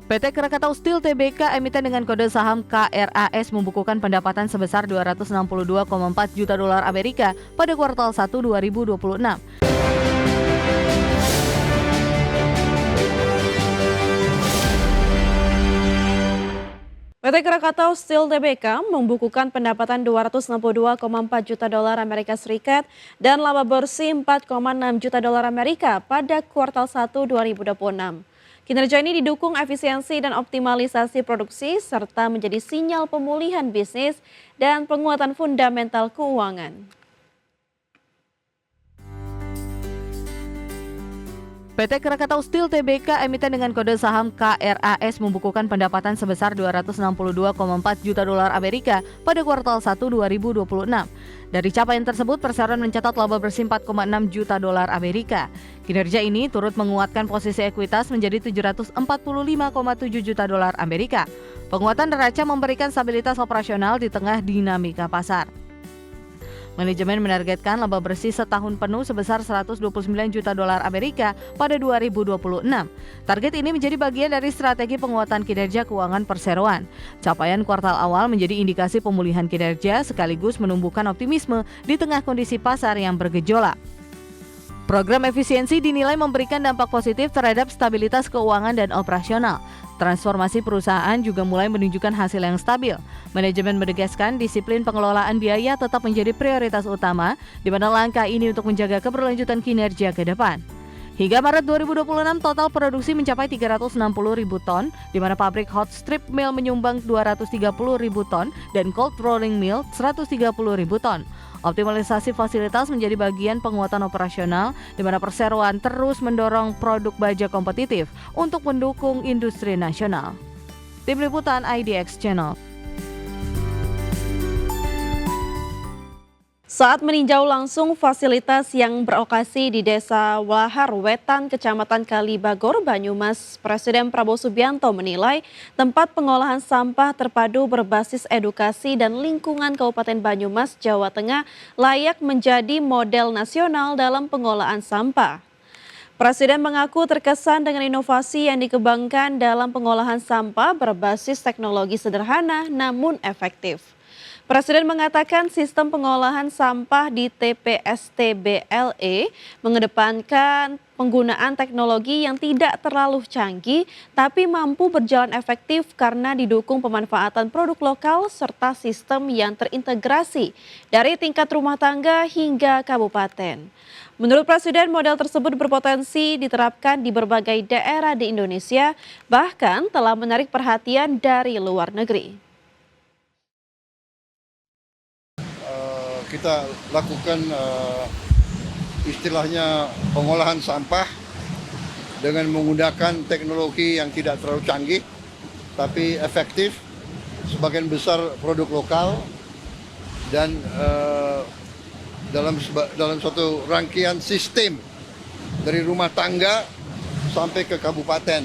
PT Krakatau Steel Tbk emiten dengan kode saham KRAS membukukan pendapatan sebesar 262,4 juta dolar Amerika pada kuartal 1 2026. PT Krakatau Steel Tbk membukukan pendapatan 262,4 juta dolar Amerika Serikat dan laba bersih 4,6 juta dolar Amerika pada kuartal 1 2026. Kinerja ini didukung efisiensi dan optimalisasi produksi serta menjadi sinyal pemulihan bisnis dan penguatan fundamental keuangan. PT Krakatau Steel Tbk emiten dengan kode saham KRAS membukukan pendapatan sebesar 262,4 juta dolar Amerika pada kuartal 1 2026. Dari capaian tersebut, perseroan mencatat laba bersih 4,6 juta dolar Amerika. Kinerja ini turut menguatkan posisi ekuitas menjadi 745,7 juta dolar Amerika. Penguatan neraca memberikan stabilitas operasional di tengah dinamika pasar. Manajemen menargetkan laba bersih setahun penuh sebesar 129 juta dolar Amerika pada 2026. Target ini menjadi bagian dari strategi penguatan kinerja keuangan perseroan. Capaian kuartal awal menjadi indikasi pemulihan kinerja sekaligus menumbuhkan optimisme di tengah kondisi pasar yang bergejolak. Program efisiensi dinilai memberikan dampak positif terhadap stabilitas keuangan dan operasional. Transformasi perusahaan juga mulai menunjukkan hasil yang stabil. Manajemen menegaskan disiplin pengelolaan biaya tetap menjadi prioritas utama, di mana langkah ini untuk menjaga keberlanjutan kinerja ke depan. Hingga Maret 2026, total produksi mencapai 360.000 ton, di mana pabrik hot strip mill menyumbang 230.000 ton dan cold rolling mill 130.000 ton. Optimalisasi fasilitas menjadi bagian penguatan operasional, di mana perseroan terus mendorong produk baja kompetitif untuk mendukung industri nasional. Tim Liputan IDX Channel. Saat meninjau langsung fasilitas yang berlokasi di Desa Walahar Wetan, Kecamatan Kalibagor, Banyumas, Presiden Prabowo Subianto menilai tempat pengolahan sampah terpadu berbasis edukasi dan lingkungan Kabupaten Banyumas, Jawa Tengah layak menjadi model nasional dalam pengolahan sampah. Presiden mengaku terkesan dengan inovasi yang dikembangkan dalam pengolahan sampah berbasis teknologi sederhana namun efektif. Presiden mengatakan sistem pengolahan sampah di TPST BLE mengedepankan penggunaan teknologi yang tidak terlalu canggih tapi mampu berjalan efektif karena didukung pemanfaatan produk lokal serta sistem yang terintegrasi dari tingkat rumah tangga hingga kabupaten. Menurut Presiden, model tersebut berpotensi diterapkan di berbagai daerah di Indonesia, bahkan telah menarik perhatian dari luar negeri. Kita lakukan istilahnya pengolahan sampah dengan menggunakan teknologi yang tidak terlalu canggih tapi efektif, sebagian besar produk lokal dan dalam suatu rangkaian sistem dari rumah tangga sampai ke kabupaten.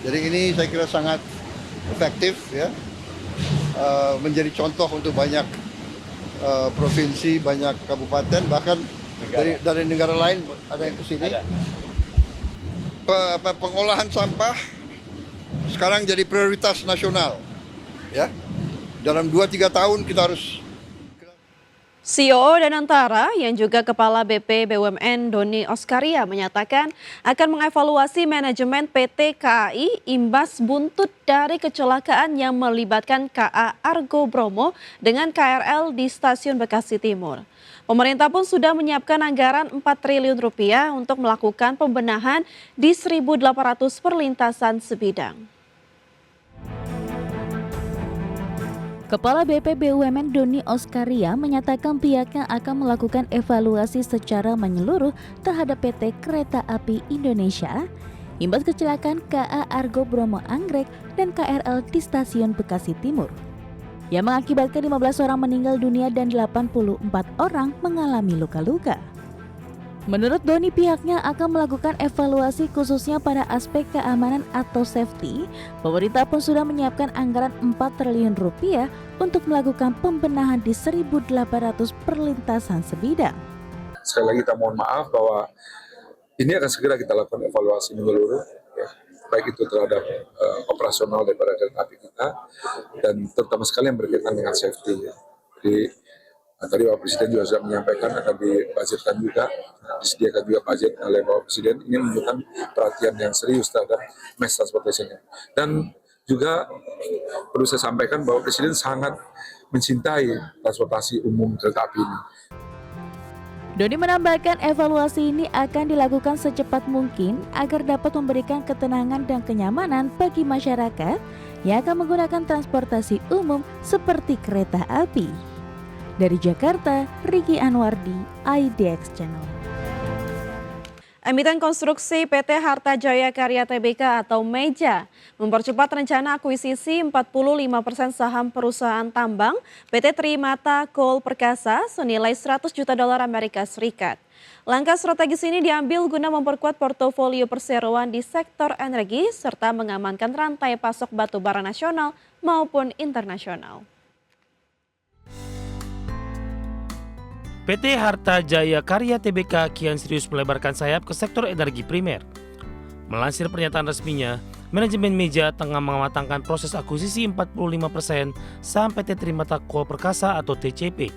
Jadi ini saya kira sangat efektif ya, menjadi contoh untuk banyak provinsi, banyak kabupaten, bahkan dari negara lain ada yang ke sini. Pengolahan sampah sekarang jadi prioritas nasional. Ya. Dalam 2-3 tahun kita harus. CEO Danantara yang juga Kepala BP BUMN Doni Oskaria menyatakan akan mengevaluasi manajemen PT KAI imbas buntut dari kecelakaan yang melibatkan KA Argo Bromo dengan KRL di Stasiun Bekasi Timur. Pemerintah pun sudah menyiapkan anggaran 4 triliun rupiah untuk melakukan pembenahan di 1.800 perlintasan sebidang. Kepala BP BUMN Doni Oskaria menyatakan pihaknya akan melakukan evaluasi secara menyeluruh terhadap PT Kereta Api Indonesia imbas kecelakaan KA Argo Bromo Anggrek dan KRL di Stasiun Bekasi Timur yang mengakibatkan 15 orang meninggal dunia dan 84 orang mengalami luka-luka. Menurut Doni, pihaknya akan melakukan evaluasi khususnya pada aspek keamanan atau safety. Pemerintah pun sudah menyiapkan anggaran 4 triliun rupiah untuk melakukan pembenahan di 1.800 perlintasan sebidang. Sekali lagi kita mohon maaf bahwa ini akan segera kita lakukan evaluasi menyeluruh ya, baik itu terhadap operasional daripada kereta api kita, dan terutama sekali yang berkaitan dengan safety. Jadi tadi Bapak Presiden juga sudah menyampaikan akan dibudgetkan juga, disediakan juga budget oleh Bapak Presiden. Ini menunjukkan perhatian yang serius terhadap mass transportation. Dan juga perlu saya sampaikan bahwa Presiden sangat mencintai transportasi umum kereta api ini. Doni menambahkan evaluasi ini akan dilakukan secepat mungkin agar dapat memberikan ketenangan dan kenyamanan bagi masyarakat yang akan menggunakan transportasi umum seperti kereta api. Dari Jakarta, Riki Anwardi, IDX Channel. Emiten konstruksi PT Harta Jaya Karya Tbk atau MEJA mempercepat rencana akuisisi 45% saham perusahaan tambang PT Trimata Coal Perkasa senilai $100 juta Amerika Serikat. Langkah strategis ini diambil guna memperkuat portofolio perseroan di sektor energi serta mengamankan rantai pasok batu bara nasional maupun internasional. PT Harta Jaya Karya Tbk kian serius melebarkan sayap ke sektor energi primer. Melansir pernyataan resminya, manajemen MEJA tengah mematangkan proses akuisisi 45% saham PT Trimata Coal Perkasa atau TCP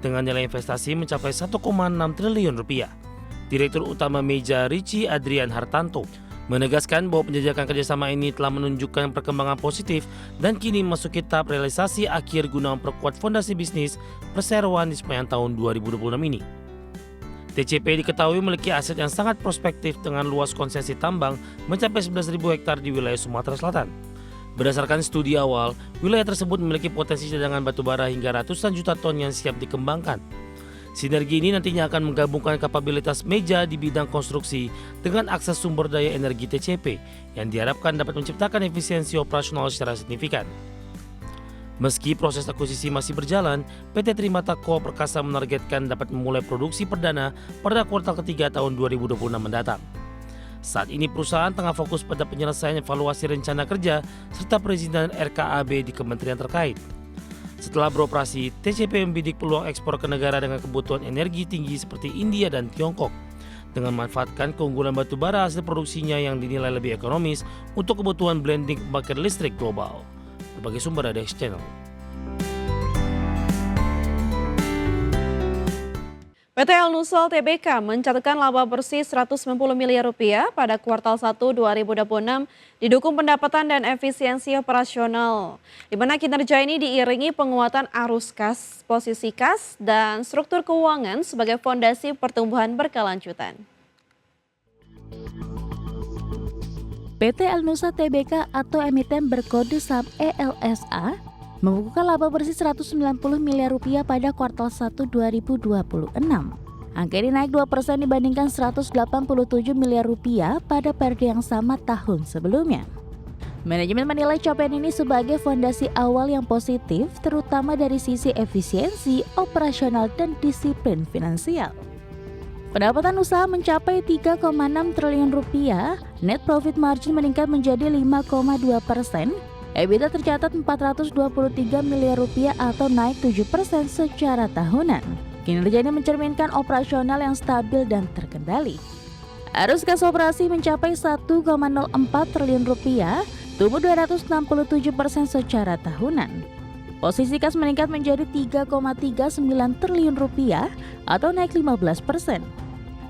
dengan nilai investasi mencapai 1,6 triliun rupiah. Direktur Utama MEJA Richie Adrian Hartanto menegaskan bahwa penjajakan kerjasama ini telah menunjukkan perkembangan positif dan kini memasuki tahap realisasi akhir guna memperkuat fondasi bisnis perseroan di sepanjang tahun 2026 ini. TCP diketahui memiliki aset yang sangat prospektif dengan luas konsesi tambang mencapai 11.000 hektar di wilayah Sumatera Selatan. Berdasarkan studi awal, wilayah tersebut memiliki potensi cadangan batubara hingga ratusan juta ton yang siap dikembangkan. Sinergi ini nantinya akan menggabungkan kapabilitas MEJA di bidang konstruksi dengan akses sumber daya energi TCP yang diharapkan dapat menciptakan efisiensi operasional secara signifikan. Meski proses akuisisi masih berjalan, PT Trimata Coal Perkasa menargetkan dapat memulai produksi perdana pada kuartal ketiga tahun 2026 mendatang. Saat ini perusahaan tengah fokus pada penyelesaian evaluasi rencana kerja serta perizinan RKAB di kementerian terkait. Setelah beroperasi, TCP membidik peluang ekspor ke negara dengan kebutuhan energi tinggi seperti India dan Tiongkok, dengan memanfaatkan keunggulan batu bara hasil produksinya yang dinilai lebih ekonomis untuk kebutuhan blending pembangkit listrik global. Berbagai sumber ada di channel. PT El Nusol Tbk mencatatkan laba bersih Rp190 miliar pada kuartal 1 2026 didukung pendapatan dan efisiensi operasional, di mana kinerja ini diiringi penguatan arus kas, posisi kas, dan struktur keuangan sebagai fondasi pertumbuhan berkelanjutan. PT El Nusa Tbk atau emiten berkode saham ELSA membukukan laba bersih Rp190 miliar pada kuartal 1 2026. Angka ini naik 2% dibandingkan Rp187 miliar pada periode yang sama tahun sebelumnya. Manajemen menilai capaian ini sebagai fondasi awal yang positif, terutama dari sisi efisiensi, operasional, dan disiplin finansial. Pendapatan usaha mencapai Rp3,6 triliun, net profit margin meningkat menjadi 5,2%, EBITDA tercatat Rp423 miliar atau naik 7% secara tahunan. Kinerja ini mencerminkan operasional yang stabil dan terkendali. Arus kas operasi mencapai Rp1,04 triliun, tumbuh 267% secara tahunan. Posisi kas meningkat menjadi Rp3,39 triliun atau naik 15%.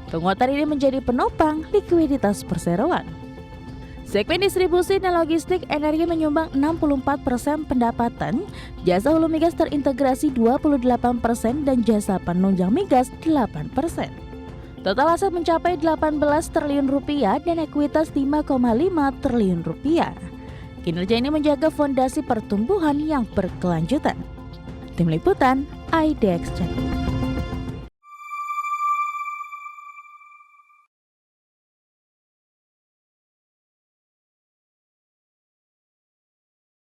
Penguatan ini menjadi penopang likuiditas perseroan. Segmen distribusi dan logistik energi menyumbang 64% pendapatan, jasa hulu migas terintegrasi 28% dan jasa penunjang migas 8%. Total aset mencapai Rp18 triliun dan ekuitas Rp5,5 triliun. Kinerja ini menjaga fondasi pertumbuhan yang berkelanjutan. Tim Liputan, IDX Channel.